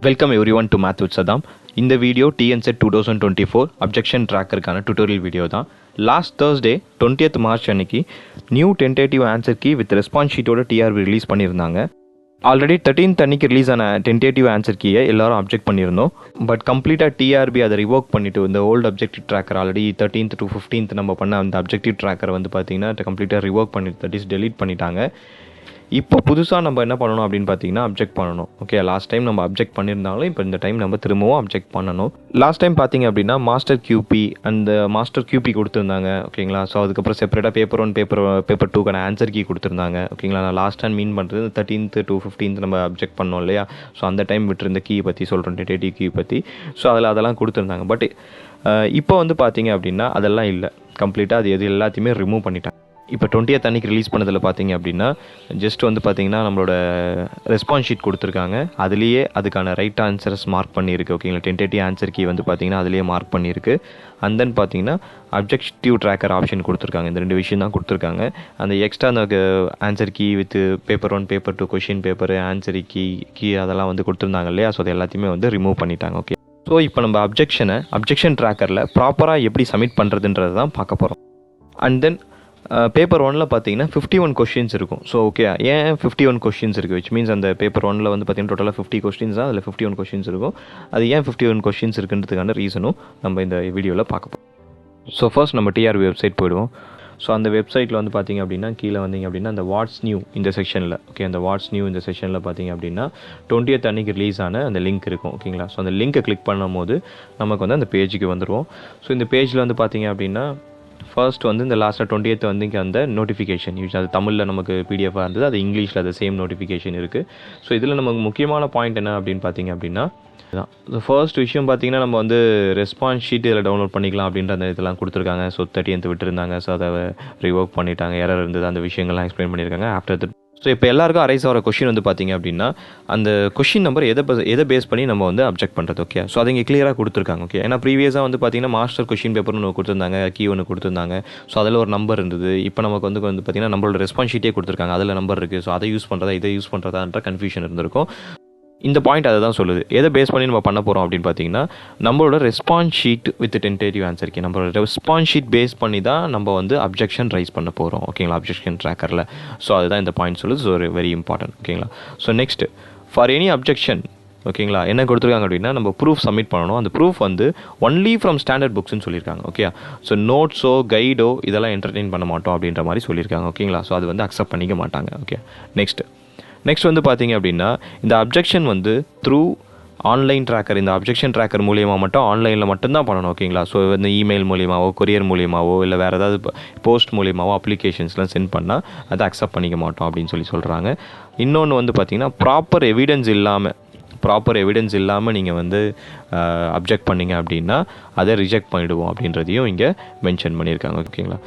Welcome everyone to Math with Saddam. இந்த video TNSET 2024 objection ட்ராக்கருக்கான tutorial video தான். Last Thursday 20th March அன்னைக்கு new tentative answer key with response ஷீட்டோட TRB release பண்ணியிருந்தாங்க. Already 13th அன்னைக்கு release ஆன tentative answer கீயை எல்லாரும் அப்ஜெக்ட் பண்ணியிருந்தோம். பட் கம்ப்ளீட்டாக டிஆர்பி அதை ரிவோக் பண்ணிவிட்டு இந்த old objective tracker already 13th to 15th நம்ம பண்ண அந்த அப்ஜெக்டிவ் ட்ராக்கரை வந்து பார்த்திங்கன்னா கம்ப்ளீட்டாக ரிவோக் பண்ணிட்டு தட் இஸ் டெலீட் பண்ணிட்டாங்க. இப்போ புதுசாக நம்ம என்ன பண்ணணும் அப்படின்னு பார்த்தீங்கன்னா அப்ஜெக்ட் பண்ணணும். ஓகே, லாஸ்ட் டைம் நம்ம அப்ஜெக்ட் பண்ணியிருந்தாலும் இப்போ இந்த டைம் நம்ம திரும்பவும் அப்ஜெக்ட் பண்ணணும். லாஸ்ட் டைம் பார்த்தீங்க அப்படின்னா மாஸ்டர் கியூபி அந்த மாஸ்டர் கியூபி கொடுத்துருந்தாங்க. ஓகேங்களா, ஸோ அதுக்கப்புறம் செப்பரேட்டாக பேப்பர் 1 பேப்பர் 2க்கான ஆன்சர் கீ கொடுத்துருந்தாங்க. ஓகேங்களா, நான் லாஸ்ட் டைம் மீன் பண்ணுறது 13th to 15th நம்ம அப்ஜெக்ட் பண்ணோம் இல்லையா, ஸோ அந்த டைம் விட்டுருந்த கீ பற்றி சொல்கிறோம், டென்டேட்டிவ் கீ பற்றி. ஸோ அதெல்லாம் கொடுத்துருந்தாங்க. பட் இப்போ வந்து பார்த்தீங்க அப்படின்னா அதெல்லாம் இல்லை, கம்ப்ளீட்டாக அது எல்லாத்தையுமே ரிமூவ் பண்ணிட்டாங்க. இப்போ 20th அன்னைக்கு ரிலீஸ் பண்ணதில் பார்த்தீங்க அப்படின்னா ஜஸ்ட் வந்து பார்த்தீங்கன்னா நம்மளோட ரெஸ்பான்ஸ் ஷீட் கொடுத்துருக்காங்க. அதுலேயே அதுக்கான ரைட் ஆன்சர்ஸ் மார்க் பண்ணியிருக்கு. ஓகேங்களா, டென்டேட்டிவ் ஆன்சர் கீ வந்து பார்த்தீங்கன்னா அதுலேயே மார்க் பண்ணியிருக்கு. அண்ட் தென் பார்த்தீங்கன்னா அப்ஜெக்டிவ் ட்ராக்கர் ஆப்ஷன் கொடுத்துருக்காங்க. இந்த 2 விஷயம் தான் கொடுத்துருக்காங்க. அந்த எக்ஸ்ட்ரா அந்த answer key with paper 1 paper 2 question paper answer key அதெல்லாம் வந்து கொடுத்துருந்தாங்க இல்லையா, ஸோ அது எல்லாத்தையுமே வந்து ரிமூவ் பண்ணிட்டாங்க. ஓகே, ஸோ இப்போ நம்ம அப்ஜெக்ஷன் ட்ராக்கரில் ப்ராப்பராக எப்படி சப்மிட் பண்ணுறதுன்றது தான் பார்க்க போகிறோம். அண்ட் தென் பேப்பர் 1ல் பார்த்தீங்கன்னா 51 கொஷின்ஸ் இருக்கும். ஸோ ஓகே, ஏன் 51 கொஷின்ஸ் இருக்குது, விச் மீன்ஸ் அந்த பேப்பர் 1ல் வந்து பார்த்தீங்கன்னா டோட்டலாக 50 கொஷின்ஸ் தான், அதில் 51 கொஷின்ஸ் இருக்கும். அது ஏன் 51 கொஷின்ஸ் இருக்குன்றதுக்கான ரீசனும் நம்ம இந்த வீடியோவில் பார்க்க போகிறோம். ஸோ ஃபர்ஸ்ட் நம்ம டிஆர்பி வெப்சைட் போயிடுவோம். ஸோ அந்த வெப்சைட்டில் வந்து பார்த்திங்க அப்படின்னா கீழே வந்தீங்க அப்படின்னா அந்த வாட்ஸ் நியூ இந்த செக்ஷனில், ஓகே, அந்த வாட்ஸ் நியூ இந்த செக்ஷனில் பார்த்திங்க அப்படின்னா 20th அன்னைக்கு ரிலீஸ் ஆன அந்த லிங்க் இருக்கும். ஓகேங்களா, ஸோ அந்த லிங்க்கை கிளிக் பண்ணும் போது நமக்கு வந்து அந்த பேஜுக்கு வந்துடுவோம். ஸோ இந்த பேஜில் வந்து பார்த்திங்க அப்படின்னா ஃபர்ஸ்ட் வந்து இந்த லாஸ்ட்டாக 20th வந்து இங்கே அந்த நோட்டிஃபிகேஷன் அது தமிழில் நமக்கு பிடிஎஃபாக இருந்தது, அது இங்கிலீஷில் அது சேம் நோட்டிஃபிகேஷன் இருக்குது. ஸோ இதில் நமக்கு முக்கியமான பாயிண்ட் என்ன அப்படின்னு பார்த்தீங்க அப்படின்னா இதுதான். ஸோ ஃபர்ஸ்ட் விஷயம் பார்த்தீங்கன்னா நம்ம வந்து ரெஸ்பான்ஸ் ஷீட் இதில் டவுன்லோட் பண்ணிக்கலாம் அப்படின்ற அந்த இதெல்லாம் கொடுத்துருக்காங்க. ஸோ 30th விட்டுருந்தாங்க, ஸோ அதை ரிவோக் பண்ணிட்டாங்க, எரர் இருந்தது, அந்த விஷயங்கள்லாம் எக்ஸ்பிளைன் பண்ணியிருக்காங்க. ஆஃப்டர் தட் ஸோ இப்போ எல்லாருக்கும் அரைஸ் ஆகிற கொஷின் வந்து பார்த்திங்க அப்படின்னா அந்த கொஷின் நம்பர் எதை பேஸ் பண்ணி நம்ம வந்து அப்ஜெக்ட் பண்ணுறது. ஓகே, ஸோ அதை இங்கே கிளியராக கொடுத்துருக்காங்க. ஓகே, ஏன்னா ப்ரீவியஸாக வந்து பார்த்திங்கன்னா மாஸ்டர் கொஷின் பேப்பர்னு ஒன்று கொடுத்துருந்தாங்க, கீ ஒன்று கொடுத்துருந்தாங்க. ஸோ அதில் ஒரு நம்பர் இருந்தது. இப்போ நமக்கு வந்து பார்த்திங்கன்னா நம்மளோட ரெஸ்பான்ஸ் ஷீட்டே கொடுத்துருக்காங்க, அதில் நம்பர் இருக்குது. ஸோ அதை யூஸ் பண்ணுறதா இதை யூஸ் பண்ணுறதான்ற கன்ஃபியூஷன் இருந்திருக்கும். இந்த பாயிண்ட் அதை தான் சொல்லுது. எதை பேஸ் பண்ணி நம்ம பண்ண போகிறோம் அப்படின்னு பார்த்தீங்கன்னா நம்மளோட response sheet with tentative answer key, நம்மளோட ரெஸ்பான்ஸ் ஷீட் பேஸ் பண்ணி தான் நம்ம வந்து அப்ஜெக்ஷன் ரைஸ் பண்ண போகிறோம். ஓகேங்களா, அப்ஜெக்ஷன் ட்ராக்கரில். ஸோ அதுதான் இந்த பாயிண்ட் சொல்லுது. So very important. ஓகேங்களா, so next for any objection, ஓகேங்களா, என்ன கொடுத்துருக்காங்க அப்படின்னா நம்ம ப்ரூஃப் சப்மிட் பண்ணணும். அந்த ப்ரூஃப் வந்து ஒன்லி ஃப்ரம் ஸ்டாண்டர்ட் புக்ஸ்னு சொல்லியிருக்காங்க. ஓகே, ஸோ நோட்ஸோ கைடோ இதெல்லாம் என்டர்டெயின் பண்ண மாட்டோம் அப்படின்ற மாதிரி சொல்லியிருக்காங்க. ஓகேங்களா, ஸோ அது வந்து அக்செப்ட் பண்ணிக்க மாட்டாங்க. ஓகே, நெக்ஸ்ட் வந்து பார்த்தீங்க அப்படின்னா இந்த அப்ஜெக்ஷன் வந்து த்ரூ ஆன்லைன் ட்ராக்கர், இந்த அப்ஜெக்ஷன் ட்ராக்கர் மூலியமாக மட்டும் ஆன்லைனில் மட்டும்தான் பண்ணணும். ஓகேங்களா, ஸோ இந்த இமெயில் மூலியமாவோ கொரியர் மூலியமாவோ இல்லை வேறு ஏதாவது போஸ்ட் மூலியமாவோ அப்ளிகேஷன்ஸ்லாம் சென்ட் பண்ணால் அதை அக்செப்ட் பண்ணிக்க மாட்டோம் அப்படின்னு சொல்கிறாங்க. இன்னொன்று வந்து பார்த்திங்கன்னா ப்ராப்பர் எவிடன்ஸ் இல்லாமல் நீங்கள் வந்து அப்ஜெக்ட் பண்ணிங்க அப்படின்னா அதை ரிஜெக்ட் பண்ணிவிடுவோம் அப்படின்றதையும் இங்கே மென்ஷன் பண்ணியிருக்காங்க. ஓகேங்களா,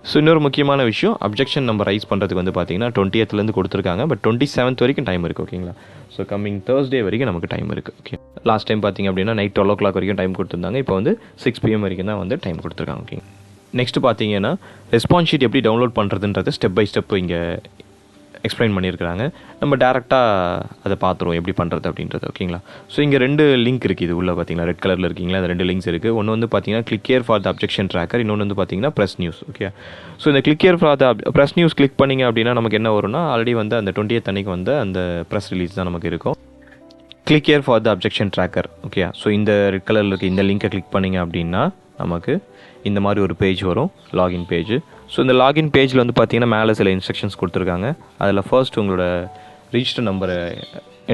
ஸோ இன்னொரு முக்கியமான விஷயம், அப்ஜெக்ஷன் நம்ம ரைஸ் பண்ணுறதுக்கு வந்து பார்த்திங்கன்னா 20th கொடுத்துருக்காங்க, பட் 27th வரைக்கும் டைம் இருக்குது. ஓகேங்களா, ஸோ கம்மிங் Thursday வரைக்கும் நமக்கு டைம் இருக்குது. ஓகே, லாஸ்ட் டைம் பார்த்திங்க அப்படின்னா நைட் 12 o'clock வரைக்கும் டைம் கொடுத்துருந்தாங்க, இப்போ வந்து 6 PM வரைக்கும் தான் வந்து டைம் கொடுத்துருக்காங்க. ஓகே, நெக்ஸ்ட் பார்த்தீங்கன்னா ரெஸ்பான்ஸ் ஷீட் எப்படி டவுன்லோட் பண்ணுறதுன்றது ஸ்டெப் பை ஸ்டெப் இங்கே எக்ஸ்பிளைன் பண்ணியிருக்கிறாங்க. நம்ம டேரெக்டாக அதை பார்த்துருவோம் எப்படி பண்ணுறது அப்படின்றது. ஓகேங்களா, ஸோ இங்கே 2 லிங்க் இருக்குது. இது உள்ள பார்த்தீங்கன்னா ரெட் கலரில் இருக்கீங்களா, அந்த 2 லிங்க்ஸ் இருக்குது. ஒன்று வந்து பார்த்தீங்கன்னா click here for the objection tracker, இன்னொன்று வந்து பார்த்தீங்கன்னா ப்ரெஸ் நியூஸ். ஓகே, ஸோ இந்த click here for the press news click பண்ணிங்க அப்படின்னா நமக்கு என்ன வரும்னா ஆல்ரெடி வந்து அந்த 20th அன்னைக்கு வந்து அந்த ப்ரெஸ் ரிலீஸ் தான் நமக்கு இருக்கும். Click here for the objection tracker. Okay, so இந்த ரெட் கலரில் இருக்க இந்த லிங்க்கை கிளிக் பண்ணிங்க அப்படின்னா நமக்கு இந்த மாதிரி ஒரு பேஜ் வரும், லாகின் பேஜ். ஸோ இந்த லாகின் பேஜில் வந்து பார்த்தீங்கன்னா மேலே சில இன்ஸ்ட்ரக்ஷன்ஸ் கொடுத்துருக்காங்க. அதில் ஃபர்ஸ்ட் உங்களோட ரிஜிஸ்டர் நம்பரை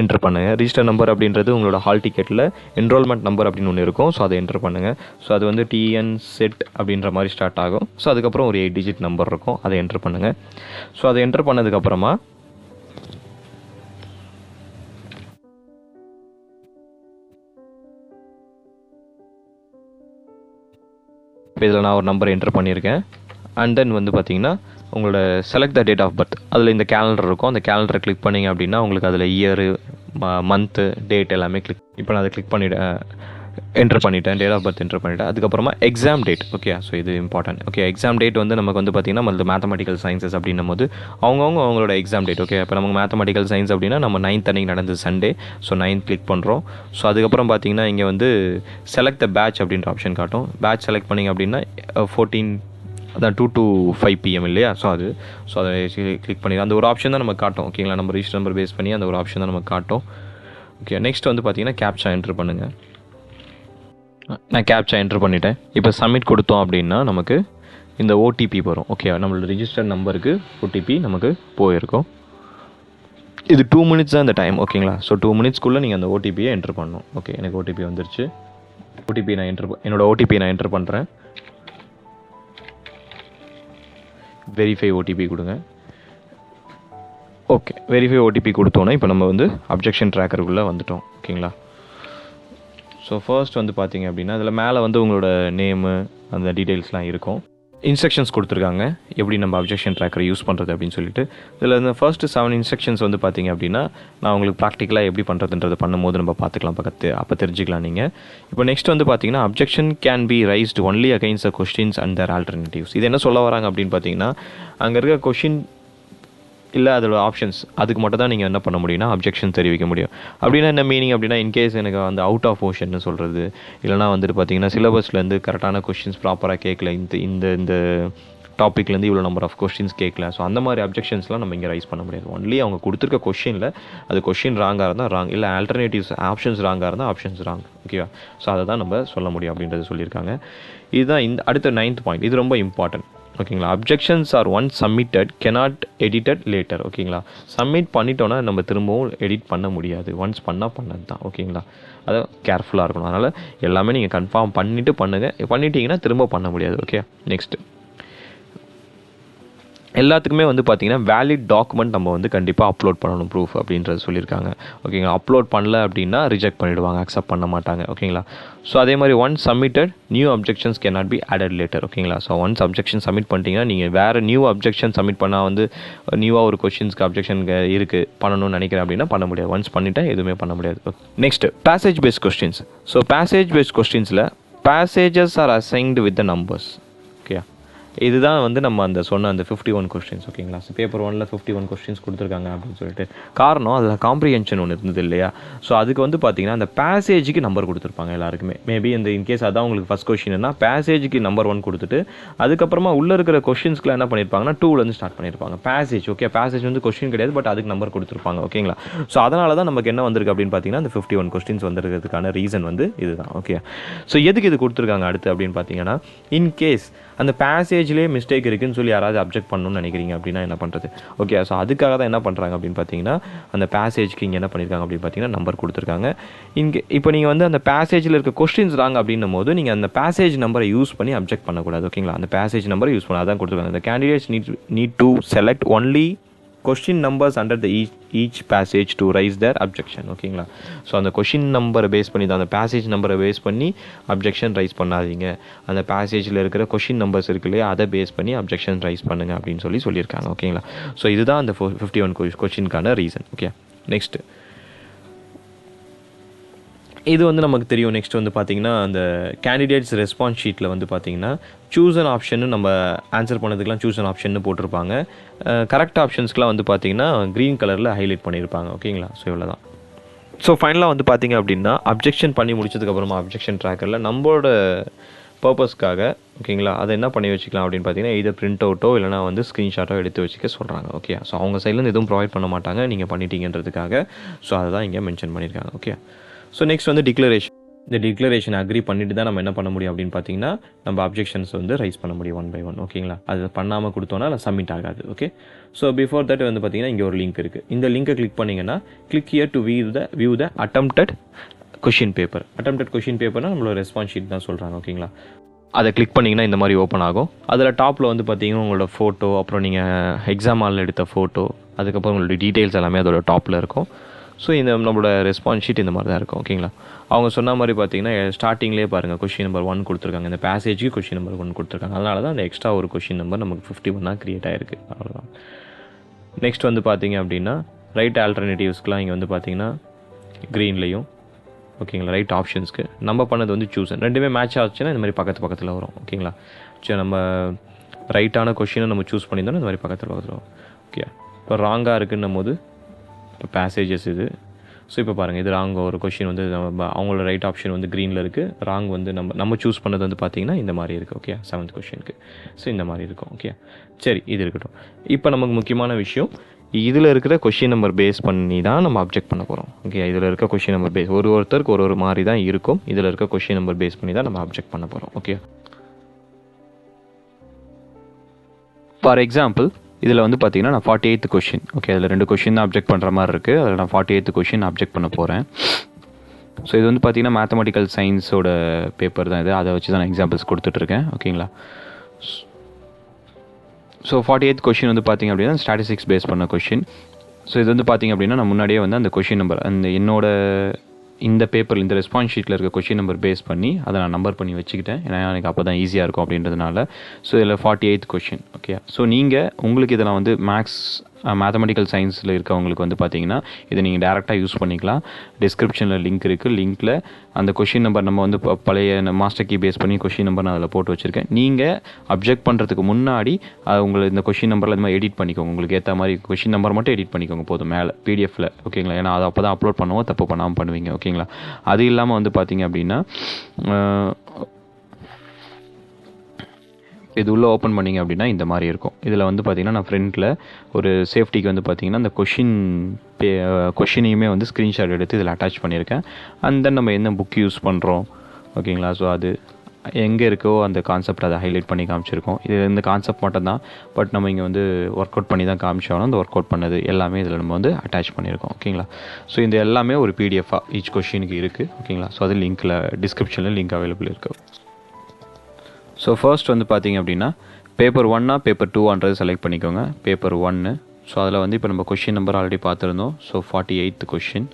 என்ட்ரு பண்ணுங்கள். ரிஜிஸ்டர் நம்பர் அப்படின்றது உங்களோட ஹால் டிக்கெட்டில் என்ரோல்மெண்ட் நம்பர் அப்படின்னு ஒன்று இருக்கும். ஸோ அதை என்ட்ரு பண்ணுங்கள். ஸோ அது வந்து TNSET அப்படின்ற மாதிரி ஸ்டார்ட் ஆகும். ஸோ அதுக்கப்புறம் ஒரு 8 digit நம்பர் இருக்கும், அதை என்ட்ரு பண்ணுங்கள். ஸோ அதை என்ட்ரு பண்ணதுக்கப்புறமா இதில் நான் ஒரு நம்பர் என்ட்ரு பண்ணியிருக்கேன். அண்ட் தென் வந்து பார்த்தீங்கன்னா உங்களோட select the date of birth, அதில் இந்த கேலண்டர் இருக்கும். அந்த கேலண்டரை கிளிக் பண்ணிங்க அப்படின்னா உங்களுக்கு அதில் இயரு மந்த்து டேட் எல்லாமே இப்போ நான் அதை கிளிக் பண்ணிவிட்டேன். என்டர் பண்ணிட்டேன், டேட் ஆஃப் பர்த் என்டர் பண்ணிட்டேன். அதுக்கப்புறமா எக்ஸாம் டேட். ஓகே, ஸோ இது இம்பார்ட்டன்ட். ஓகே, எக்ஸாம் டேட் வந்து நமக்கு வந்து பார்த்திங்கன்னா நம்ம மேத்தமெட்டிக்கல் சயின்சஸ் அப்படின்னும் போது அவங்களோட எக்ஸாம் டேட். ஓகே, இப்போ நமக்கு மேத்தமெட்டிக்கல் சயின்ஸ் அப்படின்னா நம்ம 9th அன்றைக்கி நடந்தது சண்டே. ஸோ 9 கிளிக் பண்ணுறோம். ஸோ அதுக்கப்புறம் பார்த்திங்கன்னா இங்கே வந்து செலக்ட் த பேட்ச் அப்படின்ற ஆப்ஷன் காட்டும். பேட்ச் செலக்ட் பண்ணிங்க அப்படின்னா 14 அதான் 2 to 5 PM இல்லையா? ஸோ அதை கிளிக் பண்ணி அந்த ஒரு ஆப்ஷன் தான் நமக்கு காட்டும். ஓகேங்களா, நம்ம ரிஜிஸ்டர் நம்பர் பேஸ் பண்ணி அந்த ஒரு ஆப்ஷன் தான் நமக்கு காட்டும். ஓகே, நெக்ஸ்ட் வந்து பார்த்திங்கன்னா கேப்சா என்ட்ரு பண்ணுங்கள். நான் கேப்சா என்ட்ரு பண்ணிட்டேன். இப்போ சப்மிட் கொடுத்தோம் அப்படின்னா நமக்கு இந்த ஓடிபி வரும். ஓகே, நம்மளோட ரிஜிஸ்டர் நம்பருக்கு ஓடிபி நமக்கு போயிருக்கும். இது 2 minutes தான் இந்த டைம். ஓகேங்களா, ஸோ 2 minutesக்குள்ளே நீங்கள் அந்த ஓடிபியை என்ட்ரு பண்ணணும். ஓகே, எனக்கு ஓடிபி வந்துருச்சு. என்னோட ஓடிபி நான் என்ட்ரு பண்ணுறேன். வெரிஃபை ஓடிபி கொடுங்க. ஓகே, வெரிஃபை ஓடிபி கொடுத்தோன்னா இப்போ நம்ம வந்து அப்ஜெக்ஷன் ட்ராக்கருக்குள்ளே வந்துட்டோம். ஓகேங்களா, ஸோ ஃபர்ஸ்ட் வந்து பார்த்தீங்க அப்படின்னா அதில் மேலே வந்து உங்களோட நேமு அந்த டீட்டெயில்ஸ்லாம் இருக்கும். இன்ஸ்ட்ரக்ஷன்ஸ் கொடுத்துருக்காங்க எப்படி நம்ம அப்ஜெக்ஷன் ட்ராக்கரை யூஸ் பண்ணுறது அப்படின்னு சொல்லிட்டு. இதில் இந்த ஃபர்ஸ்ட்டு 7 இன்ஸ்ட்ரக்ஷன்ஸ் வந்து பார்த்தீங்க அப்படின்னா நான் உங்களுக்கு ப்ராக்டிக்கலாக எப்படி பண்ணுறதுன்றது பண்ணும்போது நம்ம பார்த்துக்கலாம், அப்போ தெரிஞ்சுக்கலாம் நீங்கள். இப்போ நெக்ஸ்ட் வந்து பார்த்தீங்கன்னா objection can be raised only against the questions and their alternatives. இது என்ன சொல்ல வராங்க அப்படின்னு பார்த்தீங்கன்னா அங்கே இருக்க கொஷின் இல்லை அதோட ஆப்ஷன்ஸ் அதுக்கு மட்டும் தான் நீங்கள் என்ன பண்ண முடியும்னா அப்ஜெக்ஷன் தெரிவிக்க முடியும். அப்படின்னா என்ன மீனிங் அப்படின்னா இன்கேஸ் எனக்கு வந்து அவுட் ஆஃப் ஓஷன்னு சொல்கிறது, இல்லைனா வந்துட்டு பார்த்தீங்கன்னா சிலபஸ்லேருந்து கரெக்டான கொஸ்டின்ஸ் ப்ராப்பராக கேட்கல, இந்த டாப்பிக்லேருந்து இவ்வளோ நம்பர் ஆஃப் கொஸ்டின்ஸ் கேட்கல. ஸோ அந்த மாதிரி அப்ஜெக்ஷன்ஸ்லாம் நம்ம இங்கே ரைஸ் பண்ண முடியாது. ஒன்லி அவங்க கொடுத்துருக்க கொஸ்டினில் அது கொஸ்டின் ராங்காக இருந்தால் ராங், இல்லை ஆல்டர்னேட்டிவ்ஸ் ஆப்ஷன்ஸ் ராங்காக இருந்தால் ஆப்ஷன்ஸ் ராங். ஓகேவா, ஸோ அதை தான் நம்ம சொல்ல முடியும் அப்படின்றது சொல்லியிருக்காங்க. இதுதான் இந்த அடுத்த 9th பாயிண்ட். இது ரொம்ப இம்பார்ட்டன்ட். ஓகேங்களா, objections are once submitted cannot edited later. ஓகேங்களா, சப்மிட் பண்ணிட்டோன்னா நம்ம திரும்பவும் எடிட் பண்ண முடியாது. ஒன்ஸ் பண்ணது தான். ஓகேங்களா, அதை கேர்ஃபுல்லாக இருக்கணும். அதனால் எல்லாமே நீங்கள் கன்ஃபார்ம் பண்ணிட்டீங்கன்னா திரும்ப பண்ண முடியாது. ஓகே, நெக்ஸ்ட்டு எல்லாத்துக்குமே வந்து பார்த்திங்கன்னா வேலிட் டாக்குமெண்ட் நம்ம வந்து கண்டிப்பாக அப்லோட் பண்ணணும், ப்ரூஃப் அப்படின்றது சொல்லியிருக்காங்க. ஓகேங்களா, அப்லோட் பண்ணல அப்படின்னா ரிஜெக்ட் பண்ணிவிடுவாங்க, அக்செப்ட் பண்ண மாட்டாங்க. ஓகேங்களா, ஸோ அதே மாதிரி once submitted new objections can not be added later. ஓகேங்களா, ஸோ ஒன்ஸ் அப்ஜெக்ஷன் சப்மிட் பண்ணிட்டீங்கன்னா நீங்கள் வேறு நியூ அப்ஜெக்ஷன் சப்மிட் பண்ணால் வந்து நியூவாக ஒரு கொஷின்ஸ்க்கு அப்ஜெக்ஷன் இருக்குது பண்ணணும்னு நினைக்கிறேன் அப்படின்னா பண்ண முடியாது. ஒன்ஸ் பண்ணிவிட்டால் எதுவுமே பண்ண முடியாது. Next passage based questions. So passage based கொஸ்டின்ஸில் passages are assigned with the numbers. Okay, இதுதான் வந்து நம்ம அந்த சொன்ன அந்த 51 கொஸ்டின்ஸ். ஓகேங்களா, ஸோ பேப்பர் 1ல் 51 கொஸ்டின்ஸ் கொடுத்துருக்காங்க அப்படின்னு சொல்லிட்டு. காரணம் அதில் காம்ப்ரிஹென்ஷன் ஒன்று இருந்தது இல்லையா? ஸோ அதுக்கு வந்து பார்த்தீங்கன்னா அந்த பேசேஜுக்கு நம்பர் கொடுத்துருப்பாங்க எல்லாருக்குமே. மேபி இந்த இன்கேஸ் அதான் உங்களுக்கு ஃபஸ்ட் கொஸ்டின்னா பேசேஜுக்கு நம்பர் 1 கொடுத்துட்டு அதுக்கப்புறமா உள்ளே இருக்கிற கொஸ்டின்ஸ்க்குலாம் என்ன பண்ணியிருப்பாங்கன்னா 2லேருந்து ஸ்டார்ட் பண்ணியிருப்பாங்க. பேசேஜ் ஓகே, பேசேஜ் வந்து கொஸ்டின் கிடையாது, பட் அதுக்கு நம்பர் கொடுத்துருப்பாங்க. ஓகேங்களா, ஸோ அதனால தான் நமக்கு என்ன வந்திருக்கு அப்படின்னு பார்த்தீங்கன்னா அந்த 51 கொஸ்டின்ஸ் வந்திருக்கிறதுக்கான ரீசன் வந்து இதுதான். ஓகே, ஸோ எதுக்கு இது கொடுத்துருக்காங்க அடுத்து அப்படின்னு பார்த்தீங்கன்னா இன்கேஸ் அந்த பேசேஜ்லேயே மிஸ்டேக் இருக்குன்னு சொல்லி யாராவது அப்ஜெக்ட் பண்ணணும்னு நினைக்கிறீங்க அப்படின்னா என்ன பண்ணுறது? ஓகே, ஸோ அதுக்காக தான் என்ன பண்ணுறாங்க அப்படின்னு பார்த்தீங்கன்னா அந்த பேசேஜ்க்கு இங்கே என்ன பண்ணியிருக்காங்க அப்படின்னு பார்த்தீங்கன்னா நம்பர் கொடுத்துருக்காங்க. இப்போ நீங்கள் வந்து அந்த பேசேஜில் இருக்க கொஸ்டின்ஸ் ராங்க அப்படின்னும் போது நீங்கள் அந்த பேசேஜ் நம்பரை யூஸ் பண்ணி அப்ஜெக்ட் பண்ணக்கூடாது. ஓகேங்களா, அந்த பேசேஜ் நம்பரை யூஸ் பண்ண அதான் கொடுத்துருக்காங்க. The candidates need to select only question numbers under the each passage to raise their objection. ஓகேங்களா, ஸோ அந்த கொஷின் நம்பரை பேஸ் பண்ணி தான் அந்த பேசேஜ் நம்பரை பேஸ் பண்ணி அப்ஜெக்ஷன் ரைஸ் பண்ணாதீங்க. அந்த பேசேஜில் இருக்கிற கொஷின் நம்பர்ஸ் இருக்கு இல்லையா, அதை பேஸ் பண்ணி அப்ஜெக்ஷன் ரைஸ் பண்ணுங்க அப்படின்னு சொல்லியிருக்காங்க. ஓகேங்களா, ஸோ இதுதான் அந்த 51 கொஷினுக்கான ரீசன். ஓகே, நெக்ஸ்ட்டு இது வந்து நமக்கு தெரியும். நெக்ஸ்ட் வந்து பார்த்திங்கன்னா அந்த கேண்டிடேட்ஸ் ரெஸ்பான்ஸ் ஷீட்டில் வந்து பார்த்திங்கன்னா சூஸ் அன் ஆப்ஷன் நம்ம ஆன்சர் பண்ணதுக்கெலாம் சூஸ் அன் ஆப்ஷன் போட்டிருப்பாங்க. கரெக்ட் ஆப்ஷன்ஸ்க்குலாம் வந்து பார்த்திங்கன்னா க்ரீன் கலரில் ஹைலைட் பண்ணியிருப்பாங்க. ஓகேங்களா, ஸோ இவ்வளோ தான். ஸோ ஃபைனலாக வந்து பார்த்திங்க அப்படின்னா அப்ஜெக்ஷன் பண்ணி முடிச்சதுக்கப்புறமா அப்ஜெக்ஷன் ட்ராக்கரில் நம்மளோட பர்பஸ்க்காக ஓகேங்களா அதை என்ன பண்ணி வச்சுக்கலாம் அப்படின்னு பார்த்தீங்கன்னா இதை பிரிண்ட் அவுட்டோ இல்லைனா வந்து ஸ்க்ரீன்ஷாட்டோ எடுத்து வச்சுக்க சொல்கிறாங்க. ஓகே, ஸோ அவங்க சைட்லேருந்து எதுவும் ப்ரொவைட் பண்ண மாட்டாங்க நீங்கள் பண்ணிட்டீங்கன்றதுக்காக. ஸோ அதை தான் இங்கே மென்ஷன் பண்ணியிருக்காங்க. ஓகே, ஸோ நெக்ஸ்ட் வந்து டிக்ளரேஷன். இந்த டிக்ளரேஷன் அக்ரி பண்ணிட்டு தான் நம்ம என்ன பண்ண முடியும் அப்படின்னு பார்த்தீங்கன்னா நம்ம அப்ஜெக்ஷன்ஸ் வந்து ரைஸ் பண்ண முடியும் 1 by 1. ஓகேங்களா, அது பண்ணாமல் கொடுத்தோன்னா அது சப்மிட் ஆகாது. ஓகே, ஸோ பிஃபோர் தட் வந்து பார்த்தீங்கன்னா இங்கே ஒரு லிங்க் இருக்குது. இந்த லிங்கை கிளிக் பண்ணிங்கன்னா click here to view the attempted question paper. Attempted question பேப்பர்னால் நம்மளோட ரெஸ்பான்ஸ் ஷீட் தான் சொல்கிறாங்க. ஓகேங்களா, அதை கிளிக் பண்ணிங்கன்னா இந்த மாதிரி ஓப்பன் ஆகும். அதில் டாப்பில் வந்து பார்த்தீங்கன்னா உங்களோட ஃபோட்டோ, அப்புறம் நீங்கள் எக்ஸாம் ஹாலில் எடுத்த ஃபோட்டோ, அதுக்கப்புறம் உங்களோட டீட்டெயில்ஸ் எல்லாமே அதோட டாப்பில் இருக்கும். ஸோ இந்த நம்மளோட ரெஸ்பான்ஸ் ஷீட் இந்த மாதிரி தான் இருக்கும். ஓகேங்களா, அவங்க சொன்ன மாதிரி பார்த்தீங்கன்னா ஸ்டார்டிங்லேயே பாருங்கள் கொஷின் நம்பர் 1 கொடுத்துருக்காங்க. இந்த பேசேஜுக்கு கொஷின் நம்பர் 1 கொடுத்துருக்காங்க. அதனால தான் அந்த எக்ஸ்ட்ரா ஒரு கொஷின் நம்பர் நமக்கு 51 க்ரியேட் ஆகிருக்கு. அவ்வளோதான். நெக்ஸ்ட் வந்து பார்த்தீங்க அப்படின்னா ரைட் ஆல்டர்னேட்டிவ்ஸ்க்கெலாம் இங்கே வந்து பார்த்தீங்கன்னா க்ரீன்லேயும் ஓகேங்களா, ரைட் ஆப்ஷன்ஸ்க்கு. நம்ம பண்ணது வந்து சூஸ். ரெண்டுமே மேட்ச் ஆச்சுன்னா இந்த மாதிரி பக்கத்தில் வரும். ஓகேங்களா, சரி நம்ம ரைட்டான கொஷினை நம்ம சூஸ் பண்ணியிருந்தோம்னா இந்த மாதிரி பக்கத்தில் வரும். ஓகே, இப்போ ராங்காக இருக்குன்னும் போது இப்போ பேசேஜஸ் இது. ஸோ இப்போ பாருங்கள், இது ராங் ஒரு கொஷின் வந்து அவங்களோட ரைட் ஆப்ஷன் வந்து க்ரீனில் இருக்குது, ராங் வந்து நம்ம சூஸ் பண்ணது வந்து பார்த்திங்கன்னா இந்த மாதிரி இருக்குது. ஓகே, 7th கொஷினுக்கு. ஸோ இந்த மாதிரி இருக்கும். ஓகே, சரி இது இருக்கட்டும். இப்போ நமக்கு முக்கியமான விஷயம், இதில் இருக்கிற கொஷின் நம்பர் பேஸ் பண்ணி தான் நம்ம அப்ஜெக்ட் பண்ண போகிறோம். ஓகே, இதில் இருக்க கொஷின் நம்பர் பேஸ் ஒருத்தருக்கு ஒரு மாதிரி தான் இருக்கும். இதில் இருக்க கொஷின் நம்பர் பேஸ் பண்ணி தான் நம்ம அப்ஜெக்ட் பண்ண போகிறோம். ஓகே, ஃபார் எக்ஸாம்பிள் இதில் வந்து பார்த்தீங்கன்னா நான் 48th கொஷின். ஓகே, அதில் 2 கொஷின் தான் அப்ஜெக்ட் பண்ணுற மாதிரி இருக்குது. அதில் நான் 48th கொஷின் அப்ஜெக்ட் பண்ண போகிறேன். ஸோ இது வந்து பார்த்தீங்கன்னா மேத்தமெட்டிக்கல் சயின்ஸோட பேப்பர் தான் இது. அதை வச்சு தான் நான் எக்ஸாம்பிள்ஸ் கொடுத்துட்ருக்கேன். ஓகேங்களா, ஸோ 48th கொஷின் வந்து பார்த்திங்க அப்படின்னா ஸ்டாட்டிஸ்டிக்ஸ் பேஸ் பண்ண கொஷின். ஸோ இது வந்து பார்த்திங்க அப்படின்னா நான் முன்னாடியே வந்து அந்த கொஷின் நம்பர் அந்த என்னோட இந்த பேப்பரில் இந்த ரெஸ்பான்ஸ் ஷீட்டில் இருக்க கொஷின் நம்பர் பேஸ் பண்ணி அதை நான் நம்பர் பண்ணி வச்சுக்கிட்டேன். ஏன்னா எனக்கு அப்போ தான் ஈஸியாக இருக்கும் அப்படின்றதுனால. ஸோ இதில் 48th கொஷின். ஓகே, ஸோ நீங்கள் உங்களுக்கு இதெல்லாம் வந்து மேத்தமெட்டிக்கல் சயின்ஸில் இருக்கவங்களுக்கு வந்து பார்த்தீங்கன்னா இதை நீங்கள் டேரெக்டாக யூஸ் பண்ணிக்கலாம். டிஸ்கிரிப்ஷனில் லிங்க் இருக்குது. லிங்க்கில் அந்த கொஷின் நம்பர் நம்ம வந்து பழைய மாஸ்டர் கீ பேஸ் பண்ணி கொஷின் நம்பர் நான் அதில் போட்டு வச்சுருக்கேன். நீங்கள் அப்ஜெக்ட் பண்ணுறதுக்கு முன்னாடி உங்களுக்கு இந்த கொஷின் நம்பரில் இந்த மாதிரி எடிட் பண்ணிக்கோங்க. உங்களுக்கு ஏற்ற மாதிரி கொஷின் நம்பர் மட்டும் எடிட் பண்ணிக்கோங்க போதும் மேலே பிடிஎஃப்பில். ஓகேங்களா, ஏன்னா அதை அப்போ தான் அப்லோட் பண்ணுவோம், தப்பு பண்ணாமல் பண்ணுவீங்க. ஓகேங்களா, அது இல்லாமல் வந்து பார்த்தீங்க அப்படின்னா இது உள்ளே ஓப்பன் பண்ணிங்க அப்படின்னா இந்த மாதிரி இருக்கும். இதில் வந்து பார்த்திங்கன்னா நான் ஃப்ரண்ட்டில் ஒரு சேஃப்டிக்கு வந்து பார்த்திங்கன்னா அந்த கொஷினையுமே வந்து ஸ்க்ரீன்ஷாட் எடுத்து இதில் அட்டாச் பண்ணியிருக்கேன். அண்ட் தென் நம்ம என்ன புக் யூஸ் பண்ணுறோம். ஓகேங்களா, ஸோ அது எங்கே இருக்கோ அந்த கான்செப்ட் அதை ஹைலைட் பண்ணி காமிச்சிருக்கோம். இது இந்த கான்செப்ட் மட்டும் தான், பட் நம்ம இங்கே வந்து ஒர்க் அவுட் பண்ணி தான் காமிச்சாலும் அந்த ஒர்க் அவுட் பண்ணது எல்லாமே இதில் நம்ம வந்து அட்டாச் பண்ணியிருக்கோம். ஓகேங்களா, ஸோ இந்த எல்லாமே ஒரு பிடிஎஃபாக ஈச் கொஷினுக்கு இருக்குது. ஓகேங்களா, ஸோ அது லிங்க்கில் டிஸ்கிரிப்ஷனில் லிங்க் அவைலபிள் இருக்குது. ஸோ ஃபர்ஸ்ட் வந்து பார்த்திங்க அப்படின்னா பேப்பர் 1 பேப்பர் 2 செலக்ட் பண்ணிக்கோங்க. பேப்பர் 1. ஸோ அதில் வந்து இப்போ நம்ம கொஷின் நம்பர் ஆல்ரெடி பார்த்துருந்தோம். So 48th question.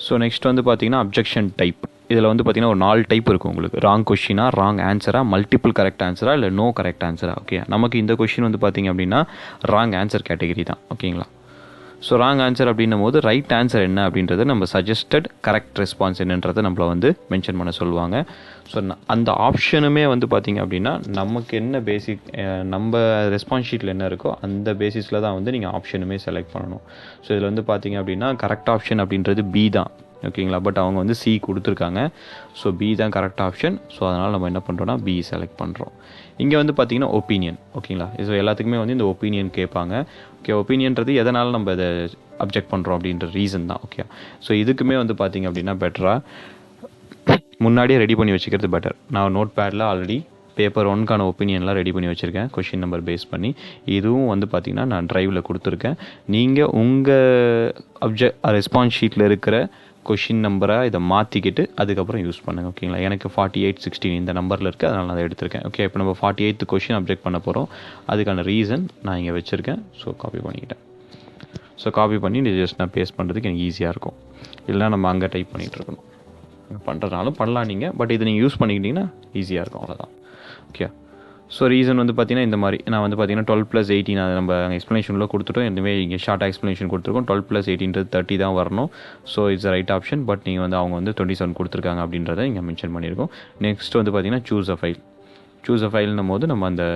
So next வந்து பார்த்திங்கன்னா அப்ஜெக்ஷன் டைப். இதில் வந்து பார்த்திங்கன்னா ஒரு 4 டைப் இருக்கும் உங்களுக்கு. ராங் கொஷினா, ராங் ஆன்சரா, மல்டிபிள் கரெக்ட் ஆன்சரா, இல்லை நோ கரெக்ட் ஆன்சரா. ஓகே, நமக்கு இந்த கொஷின் வந்து பார்த்திங்க அப்படின்னா ராங் ஆன்சர் கேட்டகரி தான். ஓகேங்களா, ஸோ ராங் ஆன்சர் அப்படின்னும் போது ரைட் ஆன்சர் என்ன அப்படின்றத நம்ம சஜஸ்டட் கரெக்ட் ரெஸ்பான்ஸ் என்னன்றதை நம்மளை வந்து மென்ஷன் பண்ண சொல்லுவாங்க. ஸோ அந்த ஆப்ஷனுமே வந்து பார்த்திங்க அப்படின்னா நமக்கு என்ன பேசிக் நம்ம ரெஸ்பான்ஸ் ஷீட்டில் என்ன இருக்கோ அந்த பேசிஸில் தான் வந்து நீங்கள் ஆப்ஷனுமே செலக்ட் பண்ணணும். ஸோ இதில் வந்து பார்த்திங்க அப்படின்னா கரெக்ட் ஆப்ஷன் அப்படின்றது பி தான். ஓகேங்களா, பட் அவங்க வந்து சி கொடுத்துருக்காங்க. ஸோ பி தான் கரெக்ட் ஆப்ஷன். ஸோ அதனால் நம்ம என்ன பண்ணுறோன்னா பி செலக்ட் பண்ணுறோம். இங்கே வந்து பார்த்திங்கன்னா ஒப்பீனியன். ஓகேங்களா, ஸோ எல்லாத்துக்குமே வந்து இந்த ஒப்பீனியன் கேட்பாங்க. ஓகே, ஒப்பீனியன்றது எதனால் நம்ம இதை அப்ஜெக்ட் பண்ணுறோம் அப்படின்ற ரீசன் தான். ஓகே, ஸோ இதுக்குமே வந்து பார்த்திங்க அப்படின்னா பெட்டராக முன்னாடியே ரெடி பண்ணி வச்சுக்கிறது பெட்டர். நான் நோட் பேடில் ஆல்ரெடி பேப்பர் 1க்கான ஒப்பீனியன்லாம் ரெடி பண்ணி வச்சுருக்கேன் கொஷின் நம்பர் பேஸ் பண்ணி. இதுவும் வந்து பார்த்திங்கன்னா நான் ட்ரைவில் கொடுத்துருக்கேன். நீங்கள் உங்கள் ரெஸ்பான்ஸ் ஷீட்டில் இருக்கிற கொஷின் நம்பரை இதை மாற்றிக்கிட்டு அதுக்கப்புறம் யூஸ் பண்ணுங்கள். ஓகேங்களா, எனக்கு 4816 இந்த நம்பரில் இருக்குது, அதனால் நான் அதை எடுத்திருக்கேன். ஓகே, இப்போ நம்ம 48th கொஷின் அப்ஜெக்ட் பண்ண போகிறோம். அதுக்கான ரீசன் நான் இங்கே வச்சுருக்கேன். ஸோ காப்பி பண்ணிக்கிட்டேன். ஸோ காப்பி பண்ணி ஜஸ்ட் நான் பேஸ்ட் பண்ணுறதுக்கு எனக்கு ஈஸியாக இருக்கும். இல்லைனா நம்ம அங்கே டைப் பண்ணிகிட்டு இருக்கணும். பண்ணுறதுனாலும் பண்ணலாம் நீங்கள், பட் இது நீங்கள் யூஸ் பண்ணிக்கிட்டிங்கன்னா ஈஸியாக இருக்கும், அவ்வளோதான். ஓகே, ஸோ ரீசன் வந்து பார்த்திங்கன்னா இந்த மாதிரி நான் வந்து பார்த்திங்கன்னா 12+18 அது நம்ம எக்ஸ்ப்ளனேஷனில் கொடுத்துட்டோம். இந்தமாதிரி இங்கே ஷார்ட்டாக எக்ஸ்ப்ளனேஷன் கொடுத்துருக்கோம். 12+18 30 தான் வரணும். So it's right option. But நீங்கள் வந்து அவங்க வந்து 27 கொடுத்துருக்காங்க அப்படின்றத இங்கே மென்ஷன் பண்ணியிருக்கோம். நெக்ஸ்ட் வந்து பார்த்திங்கன்னா சூஸ் அ ஃபைல்னும் போது நம்ம அந்த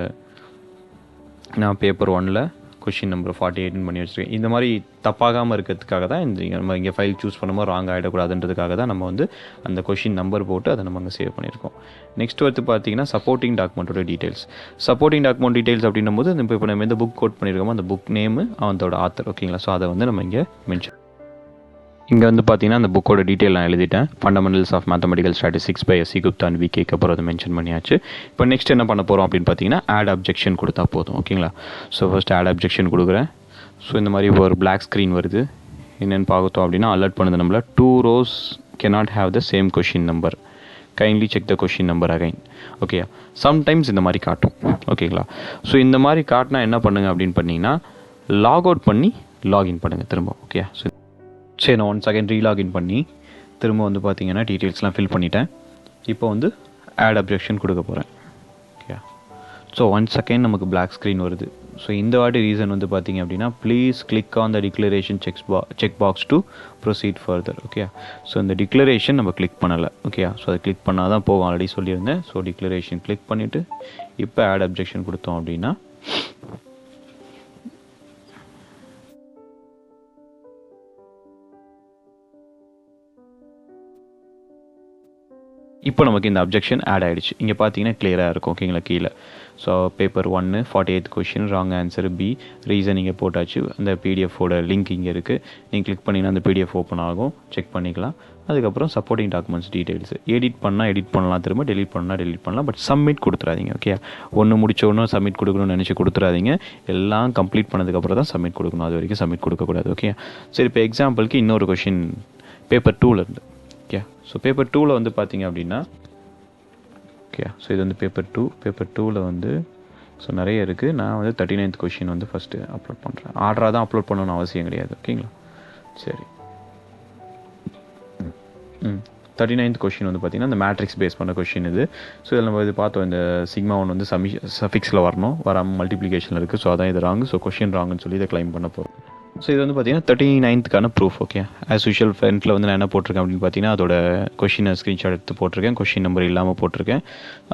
நான் பேப்பர் 1ல் கொஷின் நம்பர் 48 பண்ணி வச்சுருக்கேன். இந்த மாதிரி தப்பாகாமல் இருக்கிறதுக்காக தான் நம்ம இங்கே ஃபைல் சூஸ் பண்ணும்போது ராங் ஆகிடக்கூடாதுன்றதுக்காக தான் நம்ம வந்து அந்த கொஷின் நம்பர் போட்டு அதை நம்ம அங்கே சேவ் பண்ணியிருக்கோம். நெக்ஸ்ட் வந்து பார்த்தீங்கன்னா சப்போர்ட்டிங் டாக்குமெண்ட்டோட டீட்டெயில்ஸ். சப்போர்ட்டிங் டாக்குமெண்ட் டீட்டெயில்ஸ் அப்படின்னும் போது இப்போ நம்ம எந்த புக் கோட் பண்ணியிருக்கோமோ அந்த புக் நேமு அவனோட ஆத்தர். ஓகேங்களா, ஸோ அதை வந்து நம்ம இங்கே மென்ஷன். இங்கே வந்து பார்த்தீங்கன்னா அந்த புக்கோட டீட்டெயில் நான் எழுதிட்டேன். Fundamentals of mathematical statistics by S C. Gupta and விகேக்கு அப்புறம் அதை மென்ஷன் பண்ணியாச்சு. இப்போ நெக்ஸ்ட் என்ன பண்ண போகிறோம் அப்படின்னு பார்த்தீங்கன்னா ஆட் அப்ஜெக்ஷன் கொடுத்தா போதும். ஓகேங்களா, ஸோ ஃபர்ஸ்ட் ஆட் அப்ஜெக்ஷன் கொடுக்குறேன். ஸோ இந்த மாதிரி ஒரு பிளாக் ஸ்க்ரீன் வருது. என்னென்னு பார்த்தோம் அப்படின்னா அலர்ட் பண்ணுது நம்மள 2 rows cannot have the same question number, kindly check the question number again. Okay, sometimes இந்த மாதிரி காட்டும். ஓகேங்களா, ஸோ இந்த மாதிரி காட்டினா என்ன பண்ணுங்க அப்படின்னு பண்ணிங்கன்னா லாக் அவுட் பண்ணி லாகின் பண்ணுங்கள் திரும்ப. ஓகே, ஸோ சரி நான் ஒன்ஸ் அகைன் ரீலாகின் பண்ணி திரும்ப வந்து பார்த்தீங்கன்னா டீட்டெயில்ஸ்லாம் ஃபில் பண்ணிட்டேன். இப்போ வந்து ஆட் அப்ஜெக்ஷன் கொடுக்க போகிறேன். ஓகே, ஸோ ஒன்ஸ் அகைன் நமக்கு பிளாக் ஸ்க்ரீன் வருது. ஸோ இந்த வாட்டி ரீசன் வந்து பார்த்தீங்க அப்படின்னா please click on the declaration check box to proceed further. Okay, so இந்த டிக்ளரேஷன் நம்ம கிளிக் பண்ணலை. ஓகே, ஸோ அதை கிளிக் பண்ணால் தான் போகும், ஆல்ரெடி சொல்லியிருந்தேன். ஸோ டிக்ளரேஷன் கிளிக் பண்ணிவிட்டு இப்போ ஆட் அப்ஜெக்ஷன் கொடுத்தோம் அப்படின்னா இப்போ நமக்கு இந்த அப்ஜெக்ஷன் ஆட் ஆகிடுச்சு. இங்கே பார்த்தீங்கன்னா கிளியராக இருக்கும். ஓகேங்களா, கீழே so paper 1 48th question wrong answer B, reason இங்கே போட்டாச்சு. அந்த பிடிஎஃபோட லிங்க் இங்கே இருக்குது. நீங்கள் கிளிக் பண்ணிங்கன்னா அந்த பிடிஎஃப் ஓப்பன் ஆகும், செக் பண்ணிக்கலாம். அதுக்கப்புறம் சப்போர்ட்டிங் டாக்குமெண்ட்ஸ் டீட்டெயில்ஸ் எடிட் பண்ணலாம், திரும்ப டெலிட் பண்ணலாம். But submit கொடுத்துறாதீங்க. ஓகே, ஒன்று முடிச்ச ஒன்று சப்மிட் கொடுக்கணும்னு நினச்சி கொடுத்துறாதீங்க. எல்லாம் கம்ப்ளீட் பண்ணதுக்கப்புறம் தான் சப்மிட் கொடுக்கணும், அது வரைக்கும் சப்மிட் கொடுக்கக்கூடாது. ஓகே, சரி, இப்போ எக்ஸாம்பிளுக்கு இன்னொரு கொஷின் பேப்பர் 2லேருந்து. ஓகே, ஸோ பேப்பர் 2ல் வந்து பார்த்தீங்க அப்படின்னா ஓகே, ஸோ இது வந்து பேப்பர் 2ல் வந்து ஸோ நிறைய இருக்குது. நான் வந்து 39th கொஷின் வந்து ஃபஸ்ட்டு அப்லோட் பண்ணுறேன். ஆர்டராக தான் அப்லோட் பண்ணணும்னு அவசியம் கிடையாது. ஓகேங்களா, சரி. 39th கொஷின் வந்து பார்த்திங்கன்னா இந்த மேட்ரிக்ஸ் பேஸ் பண்ண கொஷின் இது. ஸோ இதில் நம்ம இது பார்த்தோம், இந்த சிக்மா 1 வந்து சஃபிக்ஸில் வராமல் மல்டிப்ளிகேஷனில் இருக்குது. ஸோ அதான் இது ராங். ஸோ கொஷின் ராங்குன்னு சொல்லி இதை கிளைம் பண்ண போகிறோம். ஸோ இது வந்து பார்த்தீங்கன்னா 39th proof. Okay, as usual ஃப்ரண்ட்டில் வந்து நான் என்ன போட்டிருக்கேன் அப்படின்னு பார்த்தீங்கன்னா அதோட கொஷினை ஸ்க்ரீன்ஷாட் எடுத்து போட்டிருக்கேன், கொஷின் நம்பர் இல்லாமல் போட்டிருக்கேன்.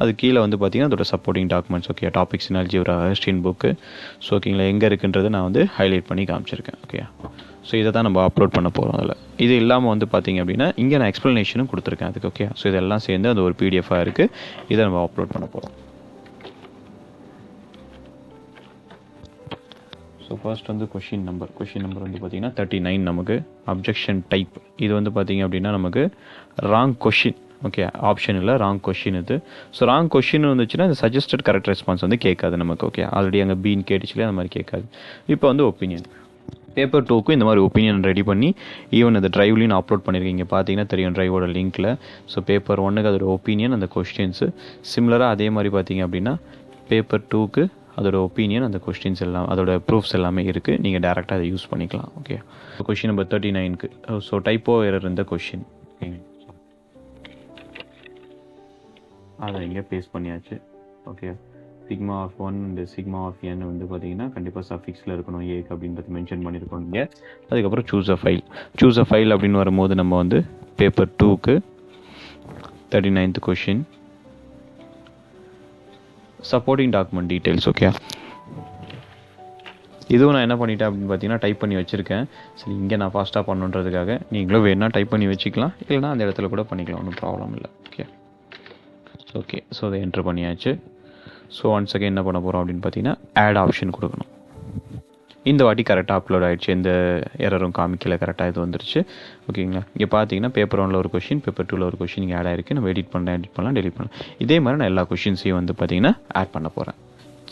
அது கீழே வந்து பார்த்தீங்கன்னா அதோட சப்போர்ட்டிங் டாக்குமெண்ட்ஸ். ஓகே, டாபிக்ஸ் இன் அல்ஜிப்ரா, ஹிஸ்ட்ரி புக்கு. ஸோ ஓகேங்களா, எங்கே இருக்குன்றதை நான் வந்து ஹைலைட் பண்ணி காமிச்சிருக்கேன். ஓகே, ஸோ இதை தான் நம்ம அப்லோட் பண்ண போகிறோம். அதில் இது இல்லாமல் வந்து பார்த்தீங்க அப்படின்னா இங்கே நான் எக்ஸ்ப்ளனேஷனும் கொடுத்துருக்கேன் அதுக்கு. ஓகே, ஸோ இதெல்லாம் சேர்ந்து அது ஒரு பிடிஎஃபாக இருக்குது. இதை நம்ம அப்லோட் பண்ண போகிறோம். ஸோ ஃபர்ஸ்ட் வந்து கொஷின் நம்பர் வந்து பார்த்திங்கன்னா 39. நமக்கு அப்ஜெக்ஷன் டைப் இது வந்து பார்த்திங்க அப்படின்னா நமக்கு ராங் கொஷின். ஓகே, ஆப்ஷன் இல்லை, ராங் கொஷின் இது. ஸோ ராங் கொஷின் வந்துச்சுன்னா இந்த சஜஸ்டட் கரெக்ட் ரெஸ்பான்ஸ் வந்து கேட்காது நமக்கு. ஓகே, ஆல்ரெடி அங்கே பீன் கேட்டுச்சுலேயே அந்த மாதிரி கேட்காது. இப்போ வந்து ஒப்பீனியன் பேப்பர் 2க்கும் இந்த மாதிரி ஒப்பீனியன் ரெடி பண்ணி ஈவன் அந்த ட்ரைவ்லையும் நான் அப்லோட் பண்ணியிருக்கீங்க, பார்த்தீங்கன்னா தெரியும் ட்ரைவோட லிங்க்கில். ஸோ பேப்பர் 1க்கு அதோட ஒப்பீனியன், அந்த கொஸ்டின்ஸு சிமிலராக அதே மாதிரி பார்த்தீங்க அப்படின்னா பேப்பர் 2க்கு அதோட ஒப்பீனியன், அந்த கொஸ்டின்ஸ் எல்லாம், அதோட ப்ரூஃப்ஸ் எல்லாமே இருக்குது. நீங்கள் டேரெக்டாக அதை யூஸ் பண்ணிக்கலாம். ஓகே, கொஷின் நம்பர் 39க்கு ஸோ டைப்போ எரர் இருந்த கொஷின். ஓகேங்க, அதை இங்கே பேஸ்ட் பண்ணியாச்சு. Okay, sigma of 1 and sigma of n வந்து பார்த்தீங்கன்னா கண்டிப்பாக சஃபிக்ஸில் இருக்கணும், ஏக்கு அப்படின்றது மென்ஷன் பண்ணியிருக்கோம் இங்கே. அதுக்கப்புறம் சூஸ் அ ஃபைல் அப்படின்னு வரும்போது நம்ம வந்து பேப்பர் 2க்கு 39th question supporting document details. Okay, இதுவும் நான் என்ன பண்ணிட்டேன் அப்படின்னு பார்த்தீங்கன்னா டைப் பண்ணி வச்சுருக்கேன். சரி, இங்கே நான் ஃபாஸ்ட்டாக பண்ணுன்றதுக்காக நீங்களும் வேணால் டைப் பண்ணி வச்சுக்கலாம், இல்லைனா அந்த இடத்துல கூட பண்ணிக்கலாம், ஒன்றும் ப்ராப்ளம் இல்லை. ஓகே, ஸோ அதை என்ட்ரு பண்ணியாச்சு. ஸோ ஒன்ஸ் அகைன் என்ன பண்ண போகிறோம் அப்படின்னு பார்த்தீங்கன்னா ஆட் ஆப்ஷன் கொடுக்கணும். இந்த வாட்டி கரெக்டாக அப்லோட் ஆகிடுச்சு, எந்த எரரும் காமிக்கல, கரெக்டாக இது வந்துருச்சு. ஓகேங்களா, இங்கே பார்த்தீங்கன்னா பேப்பர் 1ல் ஒரு கொஷின், பேப்பர் 2ல் ஒரு கொஷின் இங்கே ஆட் ஆகிருக்கு. நம்ம எடிட் பண்ணலாம், டெலிட் பண்ணலாம். இதே மாதிரி நான் எல்லா கொஷின்ஸையும் வந்து பார்த்தீங்கன்னா ஆட் பண்ண போகிறேன்.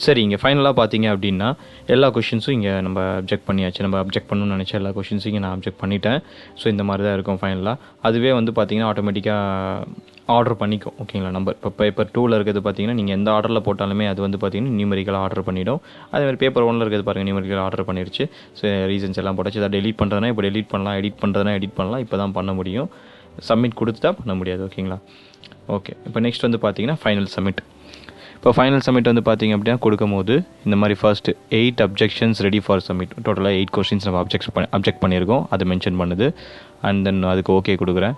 சரி, இங்கே ஃபைனலாக பார்த்தீங்க அப்படின்னா எல்லா கொஷின்ஸும் இங்கே நம்ம அப்ஜெக்ட் பண்ணியாச்சு. நம்ம அப்ஜெக்ட் பண்ணணும்னு நினச்ச எல்லா கொஷின்ஸும் இங்கே நான் அப்ஜெக்ட் பண்ணிட்டேன். ஸோ இந்த மாதிரி தான் இருக்கும் ஃபைனலாக. அதுவே வந்து பார்த்தீங்கன்னா ஆட்டோமேட்டிக்காக ஆர்டர் பண்ணிக்கும். ஓகேங்களா, நம்பர் இப்போ பேப்பர் 2ல் இருக்கிறது பார்த்தீங்கன்னா நீங்கள் எந்த ஆர்டரில் போட்டாலுமே அது வந்து பார்த்தீங்கன்னா நியூமெரிக்கலாக ஆர்டர் பண்ணிவிடும். அதேமாதிரி பேப்பர் 1ல் இருக்கிறது பாருங்கள், நியூமெரிக்கல் ஆர்டர் பண்ணிடுச்சு. ஸோ ரீசன்ஸ் எல்லாம் போட்டாச்சு. அதை டெலிட் பண்ணுறதுனா இப்போ டெலிட் பண்ணலாம், எடிட் பண்ணுறதுனா எடிட் பண்ணலாம். இப்போ தான் பண்ண முடியும், சப்மிட் கொடுத்துட்டா பண்ண முடியாது. ஓகேங்களா, ஓகே. இப்போ நெக்ஸ்ட் வந்து பார்த்தீங்கன்னா ஃபைனல் சப்மிட். இப்போ ஃபைனல் சப்மிட் வந்து பார்த்திங்க அப்படின்னா கொடுக்கும் போது இந்த மாதிரி first 8 objections ready for submit. டோட்டலாக 8 கொஸ்டின்ஸ் நம்ம அப்ஜெக்ட் பண்ணியிருக்கோம், அது மென்ஷன் பண்ணுது. அண்ட் தென் அதுக்கு ஓகே கொடுக்குறேன்.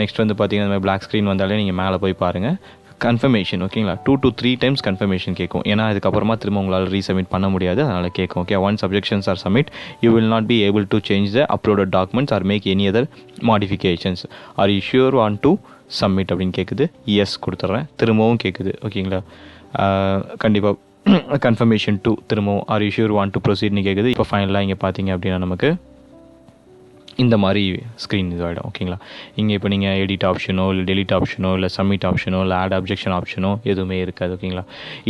நெக்ஸ்ட் வந்து பார்த்திங்கன்னா இந்த மாதிரி பிளாக் ஸ்க்ரீன் வந்தாலே நீங்கள் மேலே போய் பாருங்கள், கன்ஃபர்மேஷன். ஓகேங்களா, 2 to 3 times கன்ஃபர்மேஷன் கேட்கும். ஏன்னா அதுக்கப்புறமா திரும்ப உங்களால் ரீசப்மிட் பண்ண முடியாது, அதனால் கேட்கும். Okay, once objections are submit you will not be able to change the uploaded documents or make any other modifications. Are you sure want to submit அப்படின்னு கேட்குது. எஸ் கொடுத்துட்றேன். திரும்பவும் கேட்குது. ஓகேங்களா, கண்டிப்பாக கன்ஃபர்மேஷன் 2 திரும்பவும் are you sure want to ப்ரொசீட்னு கேட்குது. இப்போ ஃபைனலாக இங்கே பார்த்தீங்க அப்படின்னா நமக்கு இந்த மாதிரி ஸ்க்ரீன் இதுவாகிடும். ஓகேங்களா, இங்கே இப்போ நீங்கள் எடிட் ஆப்ஷனோ இல்லை டெலிட் ஆப்ஷனோ இல்லை சப்மிட் ஆப்ஷனோ இல்லை ஆட் அப்ஜெக்ஷன் ஆப்ஷனோ எதுவுமே இருக்காது. ஓகேங்களா,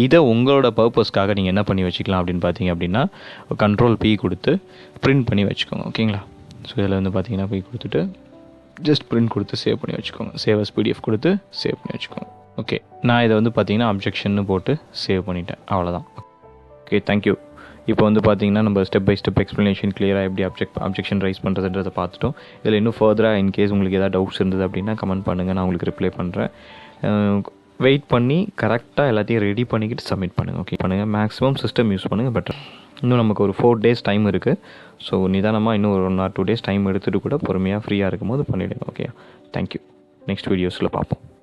இதை உங்களோட பர்பஸ்க்காக நீங்கள் என்ன பண்ணி வச்சுக்கலாம் அப்படின்னு பார்த்தீங்க அப்படின்னா Ctrl+P கொடுத்து பிரிண்ட் பண்ணி வச்சுக்கோங்க. ஓகேங்களா, ஸோ இதில் வந்து பார்த்தீங்கன்னா P கொடுத்துட்டு ஜஸ்ட் பிரிண்ட் கொடுத்து சேவ் பண்ணி வச்சுக்கோங்க. சேவ் அஸ் PDF கொடுத்து சேவ் பண்ணி வச்சுக்கோங்க. ஓகே, நான் இதை வந்து பார்த்தீங்கன்னா அப்ஜெக்ஷன்னு போட்டு சேவ் பண்ணிட்டேன், அவ்வளோதான். Okay, thank you. இப்போ வந்து பார்த்தீங்கன்னா நம்ம ஸ்டெப் பை ஸ்டெப் எக்ஸ்ப்ளனேஷன் கிளியராக எப்படி அப்ஜெக்ஷன் ரைஸ் பண்ணுறதுன்றதை பார்த்துட்டோம். இதில் இன்னும் ஃபர்தராக இன்கேஸ் உங்களுக்கு ஏதாவது டவுட்ஸ் இருந்தது அப்படின்னா கமெண்ட் பண்ணுங்கள், நான் உங்களுக்கு ரிப்ளை பண்ணுறேன். வெயிட் பண்ணி கரெக்டாக எல்லாத்தையும் ரெடி பண்ணிக்கிட்டு சப்மிட் பண்ணுங்கள். ஓகே பண்ணுங்கள். மேக்ஸிமம் சிஸ்டம் யூஸ் பண்ணுங்கள் பெட்டர். இன்னும் நமக்கு ஒரு 4 days டைம் இருக்குது. ஸோ நிதானமாக இன்னும் ஒரு 1 or 2 days டைம் எடுத்துகிட்டு கூட பொறுமையாக ஃப்ரீயாக இருக்கும்போது பண்ணிவிடுங்க. Okay, thank you. நெக்ஸ்ட் வீடியோஸில் பார்ப்போம்.